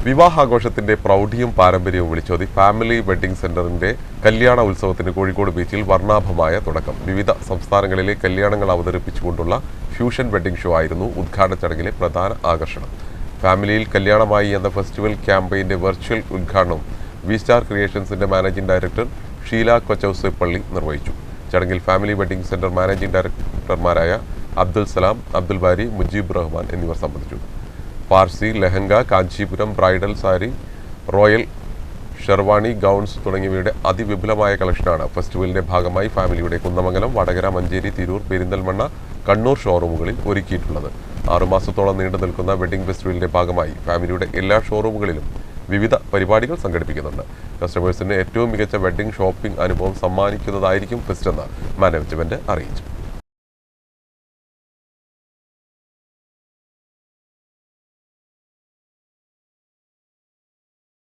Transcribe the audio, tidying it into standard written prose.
വിവാഹാഘോഷത്തിന്റെ പ്രൗഢിയും പാരമ്പര്യവും വിളിച്ചോതി family wedding സെന്ററിന്റെ കല്യാണ ഉത്സവത്തിന് കോഴിക്കോട് ബീച്ചിൽ വർണ്ണാഭമായ തുടക്കം. വിവിധ സംസ്ഥാനങ്ങളിലെ കല്യാണങ്ങൾ അവതരിപ്പിച്ചുകൊണ്ടുള്ള ഫ്യൂഷൻ വെഡ്ഡിംഗ് ഷോ ആയിരുന്നു ഉദ്ഘാടന ചടങ്ങിലെ പ്രധാന ആകർഷണം. ഫാമിലിയിൽ കല്യാണമായി എന്ന ഫെസ്റ്റിവൽ ക്യാമ്പയിന്റെ വെർച്വൽ ഉദ്ഘാടനം വി സ്റ്റാർ ക്രിയേഷൻസിന്റെ മാനേജിംഗ് ഡയറക്ടർ ഷീല കൊച്ചൌസേപ്പള്ളി നിർവഹിച്ചു. ചടങ്ങിൽ ഫാമിലി വെഡ്ഡിംഗ് സെന്റർ മാനേജിംഗ് ഡയറക്ടർമാരായ അബ്ദുൽ സലാം, അബ്ദുൽ ബാരി, മുജീബ് റഹ്മാൻ എന്നിവർ സംബന്ധിച്ചു. Parsi, lehenga, Kanchipuram, bridal sari, royal sherwani gowns തുടങ്ങിയവയുടെ അതിവിപുലമായ കളക്ഷനാണ് ഫെസ്റ്റിവലിന്റെ ഭാഗമായി ഫാമിലിയുടെ കുന്നമംഗലം, വടകര, മഞ്ചേരി, തിരൂർ, പെരിന്തൽമണ്ണ, കണ്ണൂർ ഷോറൂമുകളിൽ ഒരുക്കിയിട്ടുള്ളത്. 6 മാസത്തോളം നീണ്ടു നിൽക്കുന്ന വെഡ്ഡിംഗ് ഫെസ്റ്റിവലിന്റെ ഭാഗമായി ഫാമിലിയുടെ എല്ലാ ഷോറൂമുകളിലും വിവിധ പരിപാടികൾ സംഘടിപ്പിക്കുന്നുണ്ട്. കസ്റ്റമേഴ്സിന് ഏറ്റവും മികച്ച വെഡ്ഡിംഗ് ഷോപ്പിംഗ് അനുഭവം സമ്മാനിക്കുന്നതായിരിക്കും ഫെസ്റ്റ് എന്ന് മാനേജ്മെന്റ് അറിയിച്ചു.